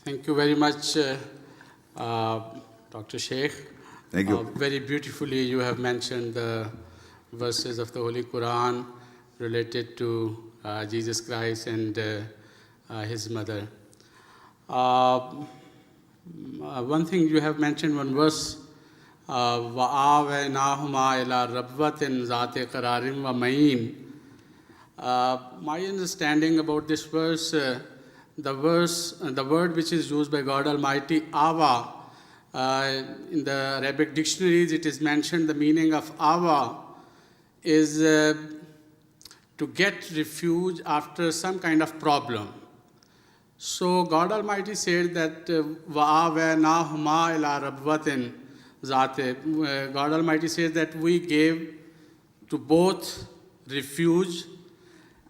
Thank you very much, Dr. Shaikh. Thank you. Very beautifully you have mentioned the verses of the Holy Quran related to Jesus Christ and his mother. One thing you have mentioned, one verse, وَآوَيْنَاهُمَا إِلَىٰ رَبْوَةٍ ذَاتِ قَرَارٍ وَمَعِينٍ. My understanding about this verse, the word which is used by God Almighty, awa, in the Arabic dictionaries it is mentioned the meaning of awa is to get refuge after some kind of problem. So God Almighty said that وَآوَيْنَاهُمَا إِلَىٰ رَبْوَةٍ ذَاتِ. God Almighty says that we gave to both refuge.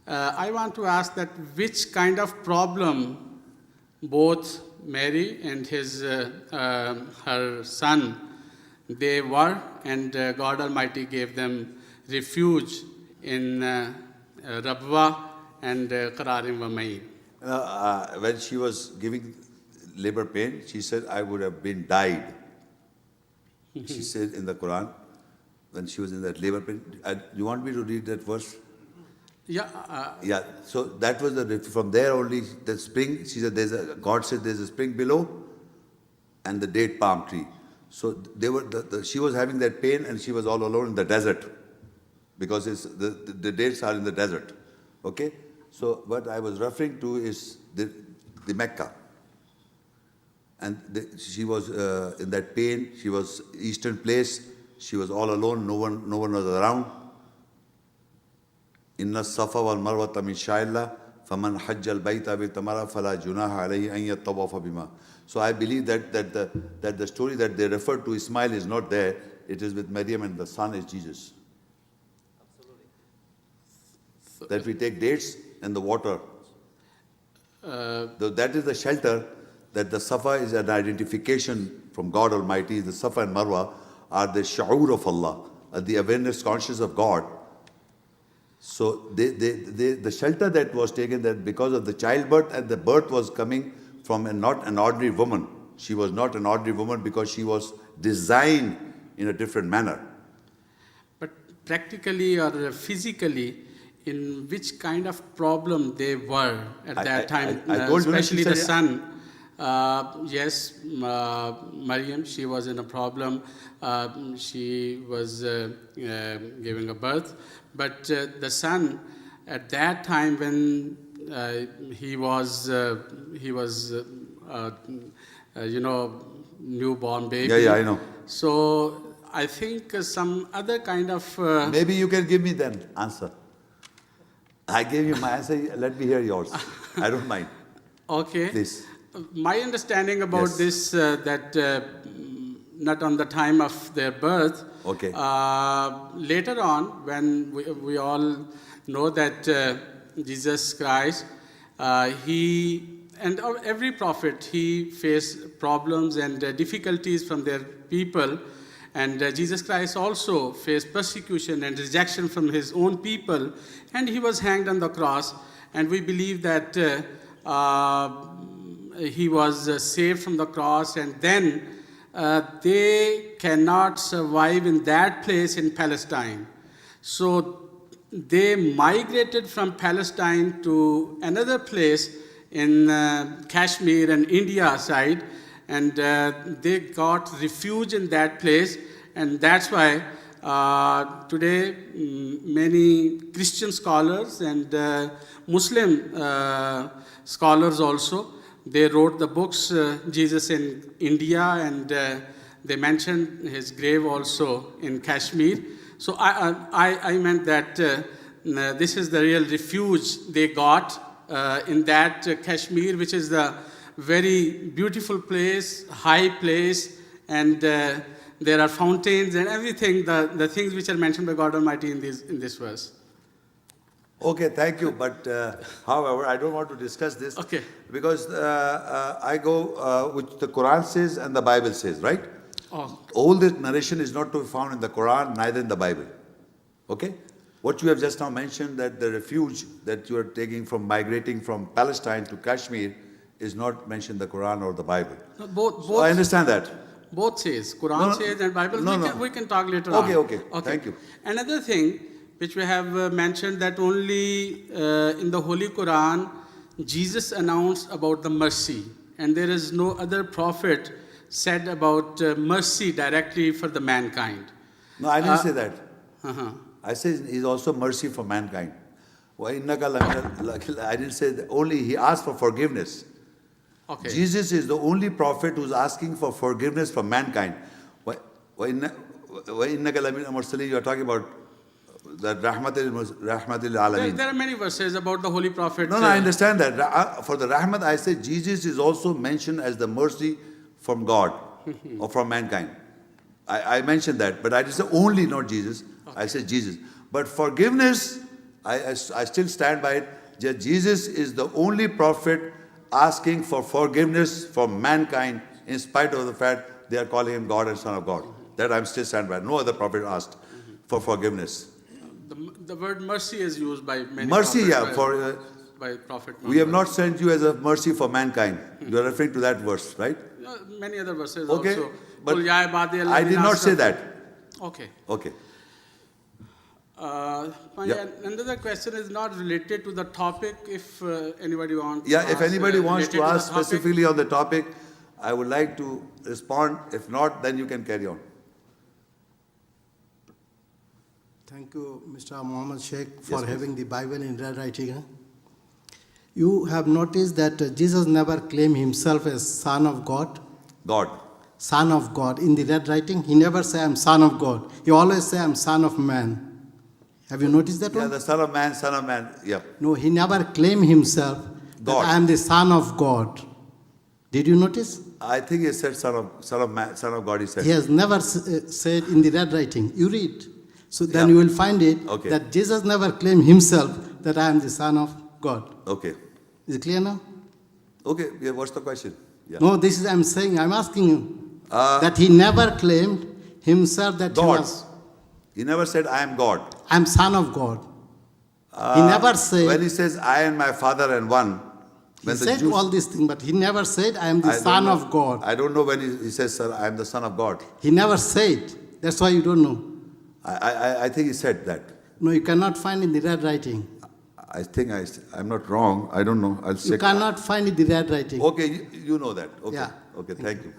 I want to ask that which kind of problem both Mary and her son they were, and God Almighty gave them refuge in Rabwa and Qararim wa Main. When she was giving labor pain, she said, I would have been died. She said in the Quran, when she was in that labor pain. You want me to read that verse? Yeah. Yeah. So that was from there only the spring. She said, God said there's a spring below and the date palm tree. So they were she was having that pain and she was all alone in the desert because the dates are in the desert. Okay. So what I was referring to is the Mecca. And she was in that pain. She was eastern place. She was all alone. No one was around. Inna safa wal marwata min sha'illah faman hajja al-bayta bitamara fala junaha alayhi an yattawafa bima. So I believe that the story that they refer to Ismail is not there. It is with Maryam and the son is Jesus. Absolutely. That we take dates and the water. That is the shelter. That the Safa is an identification from God Almighty. The Safa and Marwa are the sha'ur of Allah, the awareness, conscious of God. So the shelter that was taken, that because of the childbirth, and the birth was coming from not an ordinary woman. She was not an ordinary woman because she was designed in a different manner. But practically or physically, in which kind of problem they were at that time, especially the son. Yes, Maryam, she was in a problem. She was giving a birth. But the son, at that time when he was newborn baby. Yeah, I know. So I think some other kind of... Maybe you can give me the answer. I gave you my answer. Let me hear yours. I don't mind. Okay. Please. My understanding about this, that not on the time of their birth. Okay. Later on, when we all know that Jesus Christ, every prophet, he faced problems and difficulties from their people. And Jesus Christ also faced persecution and rejection from his own people. And he was hanged on the cross. And we believe that he was saved from the cross, and then they cannot survive in that place in Palestine. So they migrated from Palestine to another place in Kashmir and India side, and they got refuge in that place, and that's why today many Christian scholars and Muslim scholars also, they wrote the books, Jesus in India, and they mentioned his grave also in Kashmir. So I meant that this is the real refuge they got in that Kashmir, which is the very beautiful place, high place, and there are fountains and everything, the things which are mentioned by God Almighty in this verse. Okay, thank you. But however, I don't want to discuss this. Okay. Because I go which the Quran says and the Bible says, right? Oh. All this narration is not to be found in the Quran, neither in the Bible. Okay? What you have just now mentioned, that the refuge that you are taking from migrating from Palestine to Kashmir is not mentioned in the Quran or the Bible. No, both, So I understand that. both says. Quran No, no, says and Bible. no, We can talk later Okay, on. okay. Thank you. Another thing which we have mentioned that only in the Holy Quran, Jesus announced about the mercy. And there is no other prophet said about mercy directly for the mankind. No, I didn't say that. Uh-huh. I say he's also mercy for mankind. I didn't say that. Only he asked for forgiveness. Okay. Jesus is the only prophet who's asking for forgiveness from mankind. You are talking about that Rahmatil Alameen. There are many verses about the Holy Prophet. No, I understand that. For the Rahmat, I say Jesus is also mentioned as the mercy from God or from mankind. I mentioned that, but I didn't say only, not Jesus. Okay. I said Jesus. But forgiveness, I still stand by it. Jesus is the only prophet asking for forgiveness from mankind in spite of the fact they are calling him God and Son of God. That I'm still stand by. No other prophet asked for forgiveness. The word mercy is used by many mercy, prophets. By Prophet Muhammad. We have not sent you as a mercy for mankind. You are referring to that verse, right? Many other verses okay, also. But I did not say that. Okay. Okay. Another question is not related to the topic. If anybody wants to ask, if anybody wants to ask to specifically on the topic, I would like to respond. If not, then you can carry on. Thank you, Mr. Muhammad Sheikh, for having the Bible in red writing. You have noticed that Jesus never claimed himself as Son of God. God. Son of God. In the red writing, he never said, I'm Son of God. He always said, I'm Son of Man. Have you noticed that one? Yeah, the Son of Man, yeah. No, he never claimed himself that I am the Son of God. Did you notice? I think he said Son of God, he said. He has never said in the red writing. You read. So then you will find it that Jesus never claimed himself that I am the Son of God. Okay. Is it clear now? Okay, yeah, what's the question? Yeah. No, this is I'm asking you that he never claimed himself that God. he was. He never said, I am God. I am Son of God. He never said. When he says, I and my Father are one. He said all these things, but he never said, I am the Son of God. I don't know when he says, sir, I am the Son of God. He never said. That's why you don't know. I think he said that. No, you cannot find in the red writing. I think I'm not wrong. I don't know. I'll check. You cannot find in the red writing. Okay, you know that. Okay. Yeah. Okay, thank you.